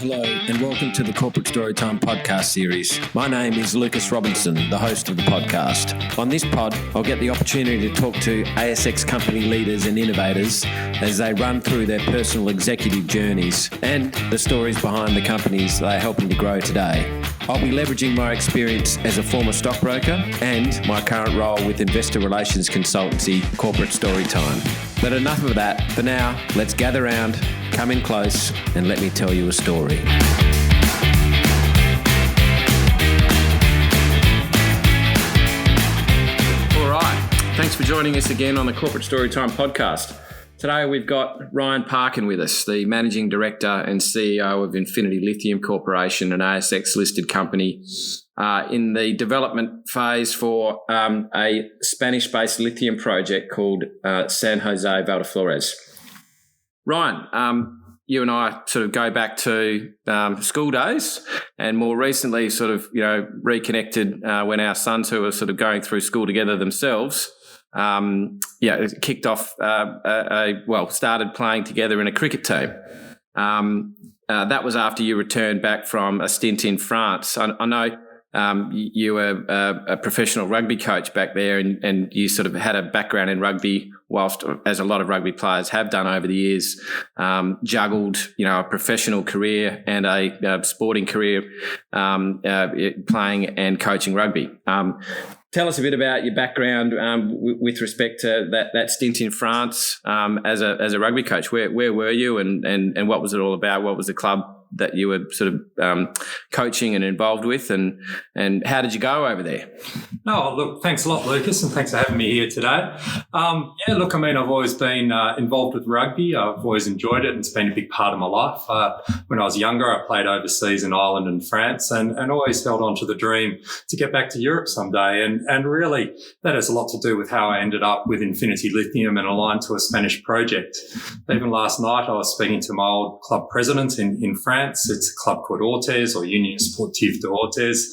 Hello and welcome to the Corporate Storytime podcast series. My name is Lucas Robinson, the host of the podcast. On this pod, I'll get the opportunity to talk to ASX company leaders and innovators as they run through their personal executive journeys and the stories behind the companies they are helping to grow today. I'll be leveraging my experience as a former stockbroker and my current role with investor relations consultancy, Corporate Storytime. But enough of that. For now, let's gather round, come in close, and let me tell you a story. All right. Thanks for joining us again on the Corporate Storytime podcast. Today we've got Ryan Parkin with us, the Managing Director and CEO of Infinity Lithium Corporation, an ASX-listed company in the development phase for a Spanish-based lithium project called San Jose Valdeflores. Ryan, you and I sort of go back to school days, and more recently sort of, reconnected when our sons, who were sort of going through school together themselves, kicked off, started playing together in a cricket team. That was after you returned back from a stint in France. I know you were a professional rugby coach back there, and you sort of had a background in rugby, whilst, as a lot of rugby players have done over the years, juggled, a professional career and a sporting career, playing and coaching rugby. Tell us a bit about your background with respect to that stint in France as a rugby coach. Where were you, and what was it all about? What was the club that you were sort of coaching and involved with, and how did you go over there? No, look, thanks a lot, Lucas, and thanks for having me here today. I've always been involved with rugby. I've always enjoyed it, and it's been a big part of my life. When I was younger, I played overseas in Ireland and France, and always held on to the dream to get back to Europe someday. And really, that has a lot to do with how I ended up with Infinity Lithium and aligned to a Spanish project. Even last night, I was speaking to my old club president in France. It's a club called Orthez, or Union Sportive de Orthez.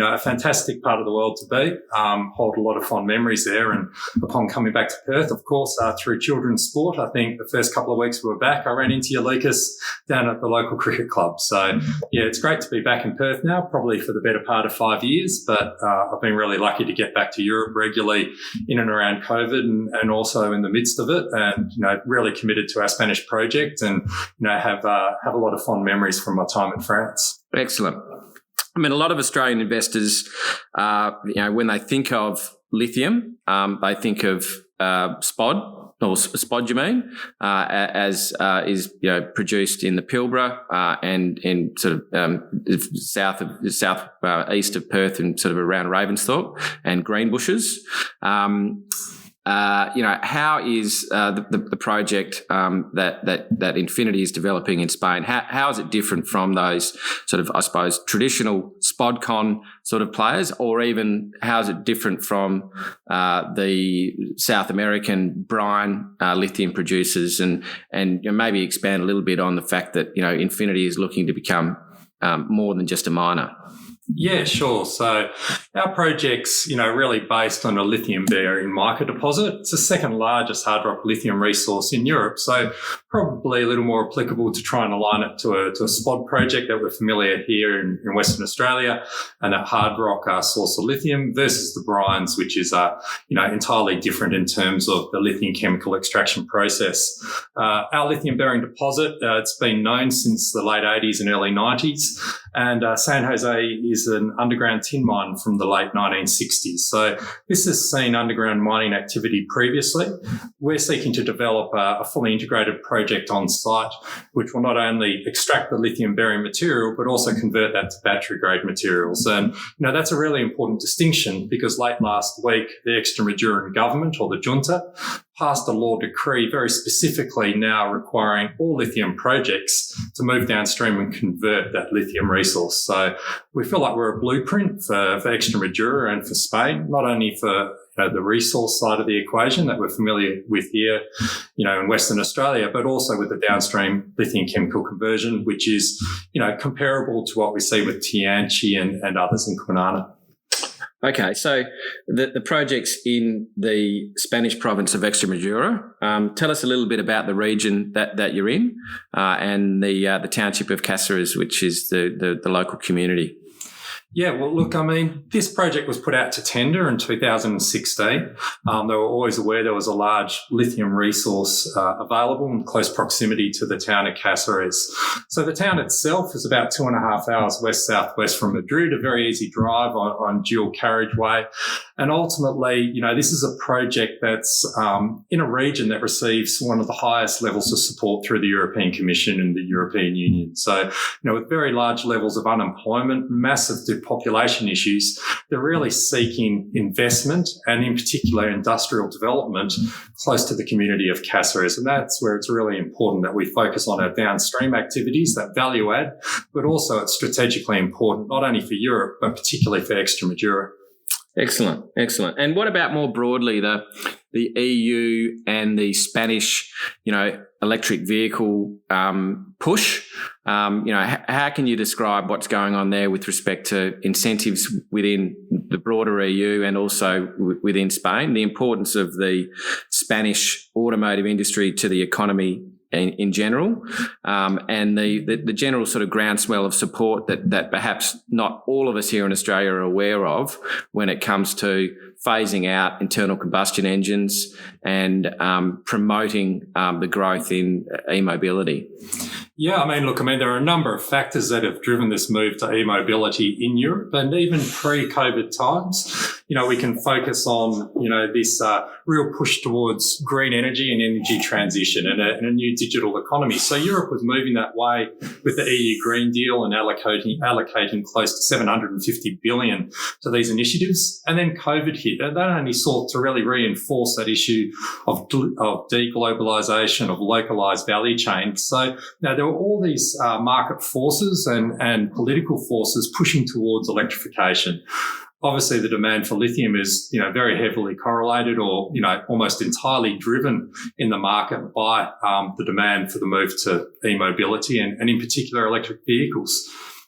A fantastic part of the world to be. Hold a lot of fond memories there. And upon coming back to Perth, of course, through children's sport, I think the first couple of weeks we were back, I ran into you, Lucas, down at the local cricket club. So, it's great to be back in Perth now, probably for the better part of 5 years. But I've been really lucky to get back to Europe regularly in and around COVID, and also in the midst of it, and, really committed to our Spanish project, and, have a lot of fond memories from my time in France. Excellent. I mean, a lot of Australian investors, when they think of lithium, they think of spod, or spodumene, as is produced in the Pilbara and in sort of east of Perth and sort of around Ravensthorpe and Greenbushes. How is the project that Infinity is developing in Spain? How is it different from those sort of, I suppose, traditional spodcon sort of players, or even how is it different from the South American brine lithium producers? And maybe expand a little bit on the fact that Infinity is looking to become more than just a miner. Yeah, sure. So our project's, really based on a lithium-bearing mica deposit. It's the second largest hard rock lithium resource in Europe, so probably a little more applicable to try and align it to a spod project that we're familiar here in Western Australia, and that hard rock source of lithium, versus the brines, which is, entirely different in terms of the lithium chemical extraction process. Our lithium-bearing deposit, it's been known since the late 80s and early 90s, and San Jose is an underground tin mine from the late 1960s. So this has seen underground mining activity previously. We're seeking to develop a fully integrated project on site, which will not only extract the lithium-bearing material, but also convert that to battery-grade materials. And, that's a really important distinction, because late last week, the Extremadura government, or the junta, passed a law decree very specifically now requiring all lithium projects to move downstream and convert that lithium resource. So we feel like we're a blueprint for Extremadura and for Spain, not only for the resource side of the equation that we're familiar with here, in Western Australia, but also with the downstream lithium chemical conversion, which is, comparable to what we see with Tianqi and others in Kwinana. Okay, so the project's in the Spanish province of Extremadura. Tell us a little bit about the region that you're in, and the township of Cáceres, which is the local community. Yeah, well, look, I mean, this project was put out to tender in 2016. They were always aware there was a large lithium resource available in close proximity to the town of Cáceres. So the town itself is about 2.5 hours west-southwest from Madrid, a very easy drive on dual carriageway. And ultimately, this is a project that's in a region that receives one of the highest levels of support through the European Commission and the European Union. So, with very large levels of unemployment, massive population issues, they're really seeking investment and in particular industrial development close to the community of Cáceres. And that's where it's really important that we focus on our downstream activities, that value add, but also it's strategically important not only for Europe, but particularly for Extremadura. Excellent. And what about more broadly the EU and the Spanish, electric vehicle push? How can you describe what's going on there with respect to incentives within the broader EU and also within Spain, the importance of the Spanish automotive industry to the economy in general, and the general sort of groundswell of support that perhaps not all of us here in Australia are aware of when it comes to phasing out internal combustion engines and promoting the growth in e-mobility? Yeah, there are a number of factors that have driven this move to e-mobility in Europe, and even pre-COVID times, we can focus on, this real push towards green energy and energy transition and a new digital economy. So Europe was moving that way with the EU Green Deal and allocating close to 750 billion to these initiatives. And then COVID hit, and that only sought to really reinforce that issue of deglobalization, of localized value chains. So now there were all these market forces and political forces pushing towards electrification. Obviously, the demand for lithium is, very heavily correlated or, almost entirely driven in the market by the demand for the move to e-mobility and in particular electric vehicles.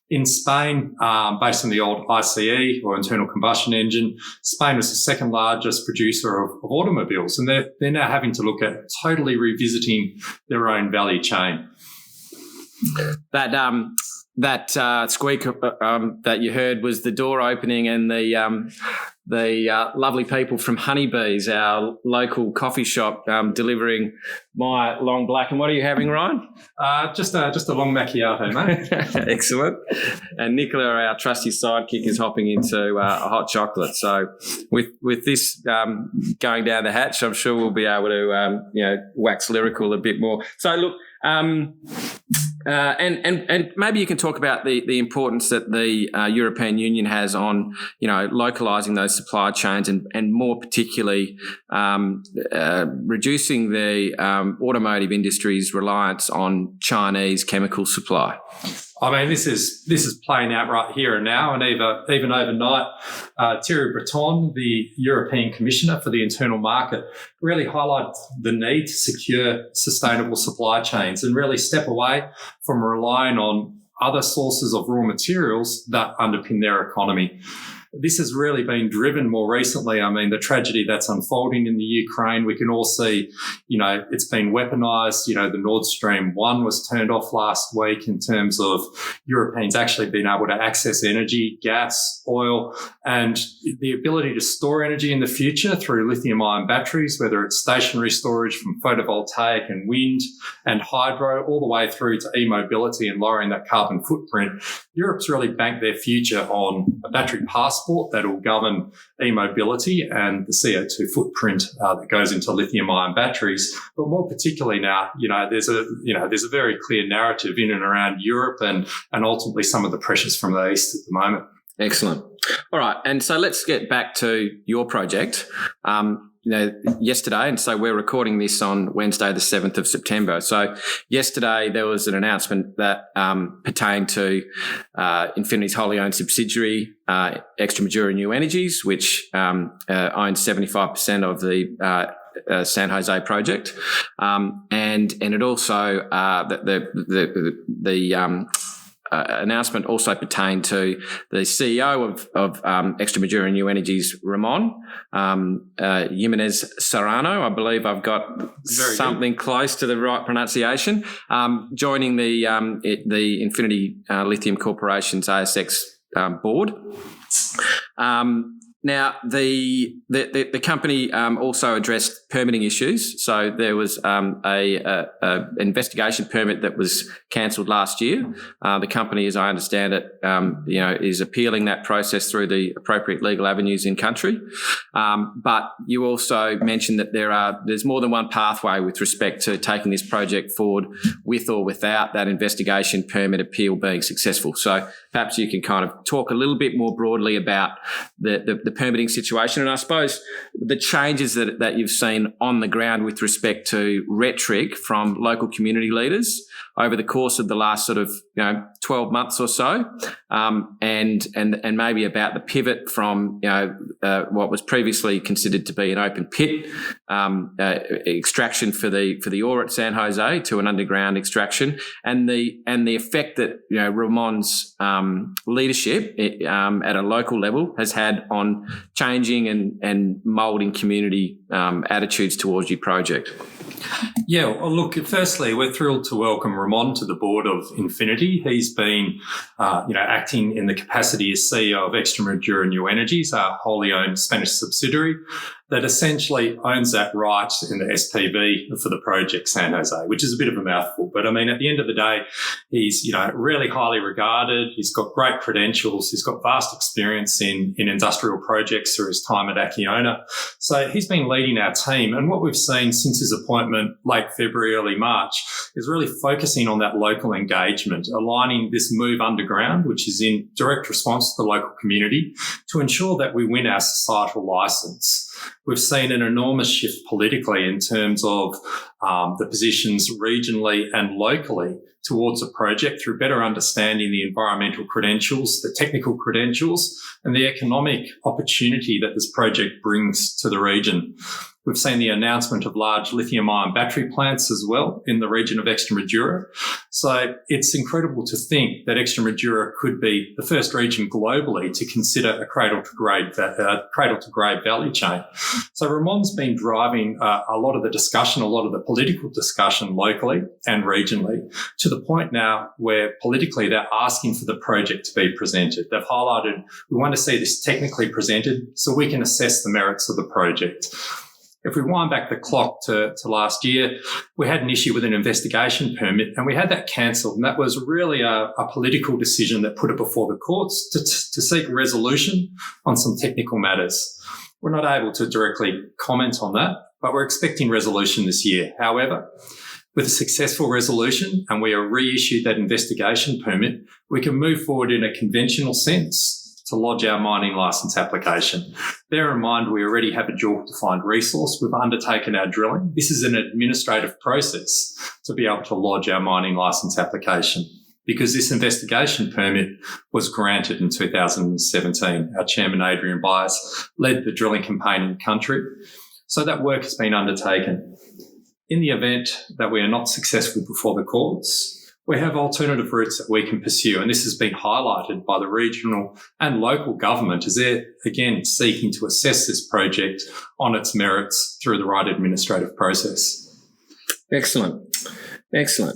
In Spain, based on the old ICE or internal combustion engine, Spain was the second largest producer of automobiles, and they're now having to look at totally revisiting their own value chain. That squeak that you heard was the door opening and the lovely people from Honeybees, our local coffee shop, delivering my long black. And what are you having, Ryan? Just a long macchiato, mate. Excellent. And Nicola, our trusty sidekick, is hopping into a hot chocolate. So with this going down the hatch, I'm sure we'll be able to wax lyrical a bit more. So look. And maybe you can talk about the importance that the European Union has on, localising those supply chains and more particularly reducing the automotive industry's reliance on Chinese chemical supply. This is playing out right here and now, and even overnight, Thierry Breton, the European Commissioner for the Internal Market, really highlighted the need to secure sustainable supply chains and really step away from relying on other sources of raw materials that underpin their economy. This has really been driven more recently. The tragedy that's unfolding in the Ukraine, we can all see, it's been weaponized. The Nord Stream 1 was turned off last week in terms of Europeans actually being able to access energy, gas, oil, and the ability to store energy in the future through lithium-ion batteries, whether it's stationary storage from photovoltaic and wind and hydro, all the way through to e-mobility and lowering that carbon footprint. Europe's really banked their future on a battery passport that will govern e-mobility and the CO2 footprint that goes into lithium-ion batteries. But more particularly now, there's a very clear narrative in and around Europe and ultimately some of the pressures from the East at the moment. Excellent. All right. And so let's get back to your project. Yesterday, and so we're recording this on Wednesday, the 7th of September. So yesterday there was an announcement that pertained to Infinity's wholly owned subsidiary, Extremadura New Energies, which owns 75% of the San Jose project, and it also the announcement also pertained to the CEO of Extremadura New Energies, Ramon Jimenez Serrano. I believe I've got something close to the right pronunciation. Joining the Infinity Lithium Corporation's ASX board. Now, the company also addressed permitting issues. So there was a investigation permit that was cancelled last year. The company, as I understand it, is appealing that process through the appropriate legal avenues in country. But you also mentioned that there's more than one pathway with respect to taking this project forward with or without that investigation permit appeal being successful. So perhaps you can kind of talk a little bit more broadly about the permitting situation, and I suppose the changes that you've seen on the ground with respect to rhetoric from local community leaders over the course of the last sort of 12 months or so, and maybe about the pivot from what was previously considered to be an open pit extraction for the ore at San Jose to an underground extraction, and the effect that Ramon's leadership at a local level has had on changing and moulding community attitudes towards your project. Yeah, well, look, firstly, we're thrilled to welcome Ramon to the board of Infinity. He's been, acting in the capacity as CEO of Extremadura New Energies, our wholly owned Spanish subsidiary that essentially owns that right in the SPV for the project San Jose, which is a bit of a mouthful. But I mean, at the end of the day, he's, really highly regarded. He's got great credentials. He's got vast experience in industrial projects through his time at Acciona. So he's been leading our team. And what we've seen since his appointment late February, early March, is really focusing on that local engagement, aligning this move underground, which is in direct response to the local community, to ensure that we win our societal licence. We've seen an enormous shift politically in terms of the positions regionally and locally towards a project through better understanding the environmental credentials, the technical credentials, and the economic opportunity that this project brings to the region. We've seen the announcement of large lithium-ion battery plants as well in the region of Extremadura. So it's incredible to think that Extremadura could be the first region globally to consider a cradle-to-grave value chain. So Ramon's been driving a lot of the discussion, a lot of the political discussion locally and regionally, to the point now where politically they're asking for the project to be presented. They've highlighted, we want to see this technically presented so we can assess the merits of the project. If we wind back the clock to last year, we had an issue with an investigation permit and we had that cancelled. And that was really a political decision that put it before the courts to seek resolution on some technical matters. We're not able to directly comment on that, but we're expecting resolution this year. However, with a successful resolution and we are reissued that investigation permit, we can move forward in a conventional sense to lodge our mining licence application. Bear in mind, we already have a JORC-defined resource. We've undertaken our drilling. This is an administrative process to be able to lodge our mining licence application because this investigation permit was granted in 2017. Our chairman, Adrian Bias, led the drilling campaign in country. So that work has been undertaken. In the event that we are not successful before the courts, we have alternative routes that we can pursue, and this has been highlighted by the regional and local government as they're, again, seeking to assess this project on its merits through the right administrative process. Excellent.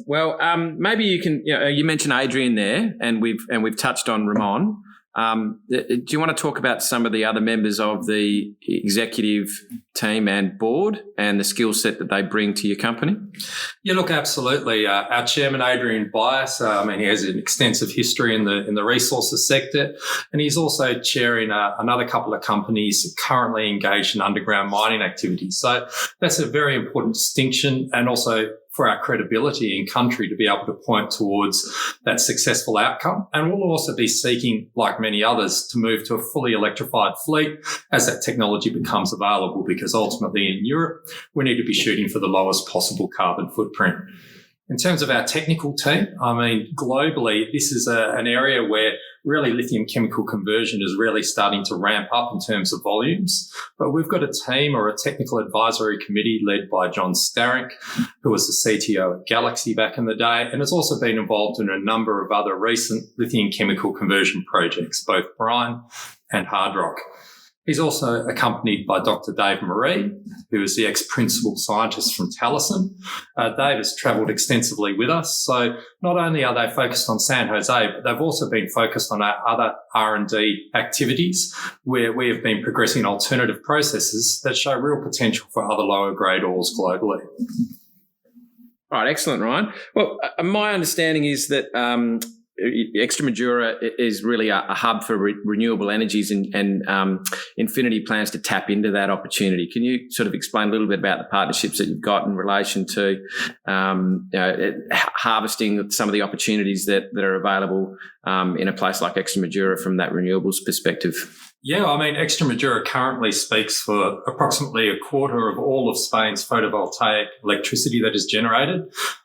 Well, maybe you can, you mentioned Adrian there, and we've touched on Ramon. Do you want to talk about some of the other members of the executive team and board and the skill set that they bring to your company? Yeah, look, absolutely. Our chairman, Adrian Bias, he has an extensive history in the resources sector, and he's also chairing another couple of companies currently engaged in underground mining activities. So that's a very important distinction, and also for our credibility in country to be able to point towards that successful outcome. And we'll also be seeking, like many others, to move to a fully electrified fleet as that technology becomes available, because ultimately in Europe, we need to be shooting for the lowest possible carbon footprint. In terms of our technical team, globally, this is an area where really lithium chemical conversion is really starting to ramp up in terms of volumes. But we've got a team or a technical advisory committee led by John Starrick, who was the CTO at Galaxy back in the day, and has also been involved in a number of other recent lithium chemical conversion projects, both brine and hard rock. He's also accompanied by Dr. Dave Marie, who is the ex-principal scientist from Taliesin. Dave has travelled extensively with us. So not only are they focused on San Jose, but they've also been focused on our other R&D activities where we have been progressing alternative processes that show real potential for other lower grade ores globally. All right, excellent, Ryan. Well, my understanding is that Extremadura is really a hub for renewable energies, and Infinity plans to tap into that opportunity. Can you sort of explain a little bit about the partnerships that you've got in relation to harvesting some of the opportunities that are available in a place like Extremadura from that renewables perspective? Yeah, I mean, Extremadura currently speaks for approximately a quarter of all of Spain's photovoltaic electricity that is generated.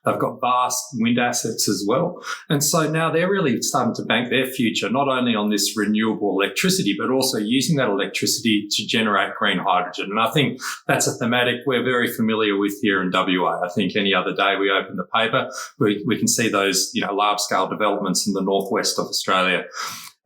They've got vast wind assets as well. And so now they're really starting to bank their future, not only on this renewable electricity, but also using that electricity to generate green hydrogen. And I think that's a thematic we're very familiar with here in WA. I think any other day we open the paper, we can see those, large-scale developments in the northwest of Australia.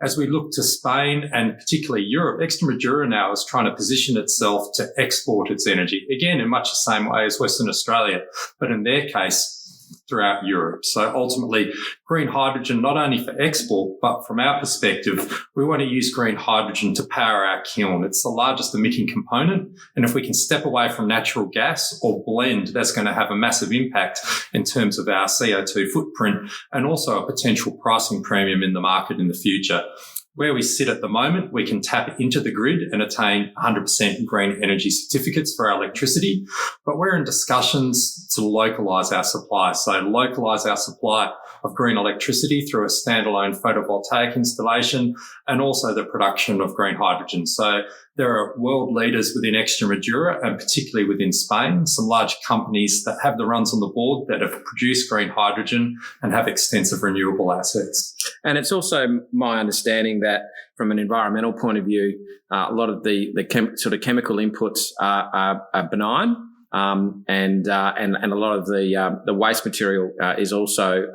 As we look to Spain and particularly Europe, Extremadura now is trying to position itself to export its energy, again, in much the same way as Western Australia, but in their case, throughout Europe. So ultimately, green hydrogen, not only for export, but from our perspective, we want to use green hydrogen to power our kiln. It's the largest emitting component. And if we can step away from natural gas or blend, that's going to have a massive impact in terms of our CO2 footprint and also a potential pricing premium in the market in the future. Where we sit at the moment, we can tap into the grid and attain 100% green energy certificates for our electricity, but we're in discussions to localise our supply. So localise our supply of green electricity through a standalone photovoltaic installation and also the production of green hydrogen. So there are world leaders within Extremadura and particularly within Spain, some large companies that have the runs on the board that have produced green hydrogen and have extensive renewable assets. And it's also my understanding that from an environmental point of view, a lot of the sort of chemical inputs are benign. And a lot of the waste material is also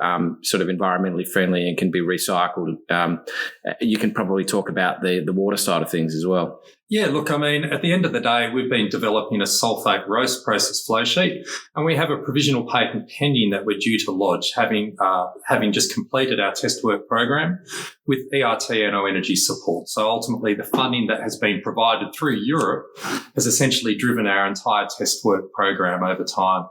sort of environmentally friendly and can be recycled. You can probably talk about the water side of things as well. Yeah, look, I mean, at the end of the day, we've been developing a sulfate roast process flow sheet, and we have a provisional patent pending that we're due to lodge, having just completed our test work program with ERT-NO Energy support. So ultimately, the funding that has been provided through Europe has essentially driven our entire test work program over time.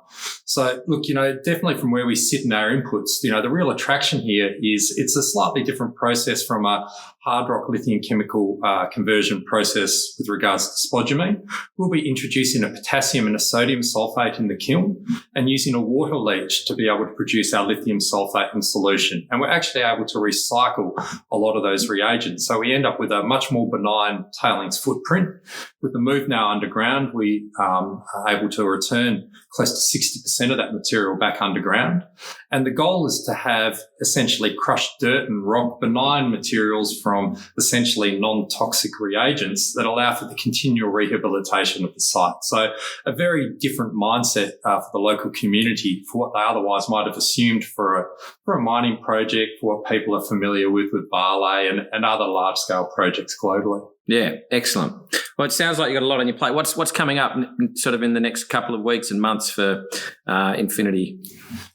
So look, definitely from where we sit in our inputs, the real attraction here is it's a slightly different process from a hard rock lithium chemical conversion process with regards to spodumene. We'll be introducing a potassium and a sodium sulfate in the kiln and using a water leach to be able to produce our lithium sulfate in solution. And we're actually able to recycle a lot of those reagents. So we end up with a much more benign tailings footprint. With the move now underground, we are able to return close to 60% of that material back underground. And the goal is to have essentially crushed dirt and rock, benign materials from essentially non-toxic reagents that allow for the continual rehabilitation of the site. So a very different mindset for the local community for what they otherwise might have assumed for a mining project, for what people are familiar with Vale and other large-scale projects globally. Yeah, excellent. Well, it sounds like you've got a lot on your plate. What's coming up sort of in the next couple of weeks and months for Infinity?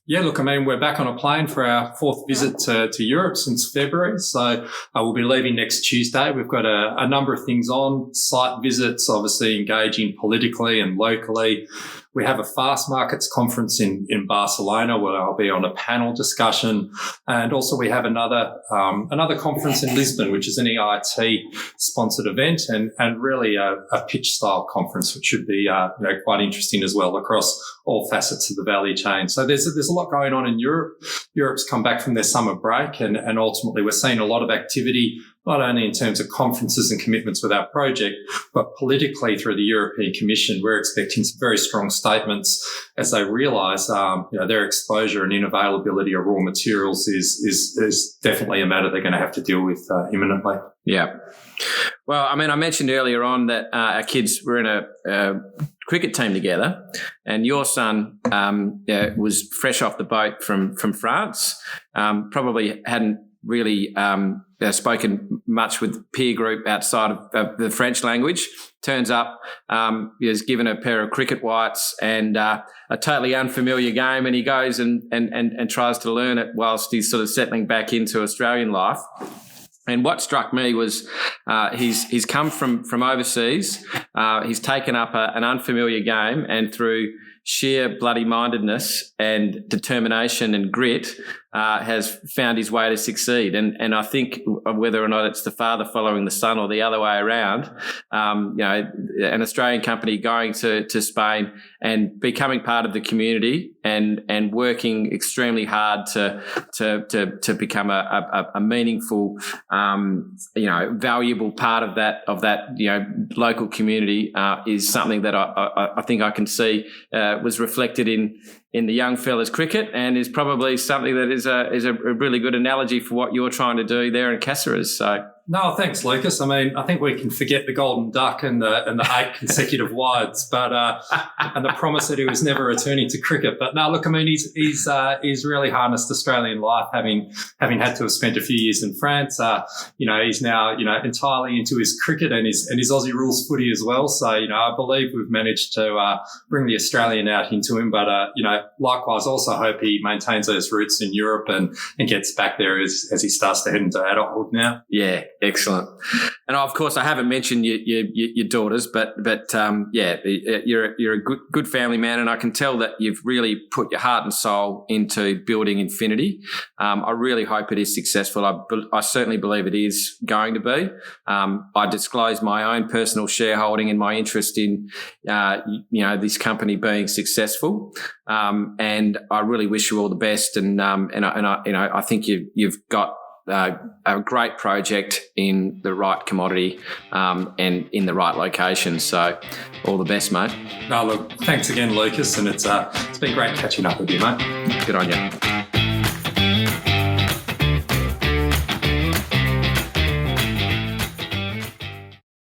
Yeah, look, I mean, we're back on a plane for our fourth visit to Europe since February. So we'll be leaving next Tuesday. We've got a number of things on, site visits, obviously engaging politically and locally. We have a Fast Markets conference in Barcelona where I'll be on a panel discussion. And also we have another conference in Lisbon, which is an EIT-sponsored event and really a pitch-style conference, which should be quite interesting as well across all facets of the value chain. So there's a lot going on in Europe. Europe's come back from their summer break and ultimately we're seeing a lot of activity not only in terms of conferences and commitments with our project, but politically through the European Commission. We're expecting some very strong statements as they realise, their exposure and unavailability of raw materials is definitely a matter they're going to have to deal with imminently. Yeah. Well, I mean, I mentioned earlier on that our kids were in a cricket team together, and your son was fresh off the boat from France, probably hadn't really spoken much with peer group outside of the French language. Turns up, is given a pair of cricket whites and a totally unfamiliar game, and he goes and tries to learn it whilst he's sort of settling back into Australian life. And what struck me was he's come from overseas. He's taken up an unfamiliar game, and through sheer bloody-mindedness and determination and grit has found his way to succeed. And I think whether or not it's the father following the son or the other way around, an Australian company going to Spain and becoming part of the community and working extremely hard to become a meaningful, valuable part of that local community is something that I think I can see was reflected in the young fella's cricket, and is probably something that is a really good analogy for what you're trying to do there in Caceres. So. No, thanks, Lucas. I mean, I think we can forget the golden duck and the 8 consecutive wides, but and the promise that he was never returning to cricket. But no, look, I mean, he's really harnessed Australian life, having had to have spent a few years in France. He's now entirely into his cricket and his Aussie rules footy as well. So I believe we've managed to bring the Australian out into him. But likewise, also hope he maintains those roots in Europe and gets back there as he starts to head into adulthood now. Yeah. Excellent. And of course, I haven't mentioned your daughters, but you're a good family man, and I can tell that you've really put your heart and soul into building Infinity. I really hope it is successful. I certainly believe it is going to be. I disclose my own personal shareholding and my interest in this company being successful, and I really wish you all the best. And I think you've got a great project in the right commodity and in the right location. So all the best, mate. No, look, thanks again, Lucas, and it's been great catching up with you, mate. Good on you.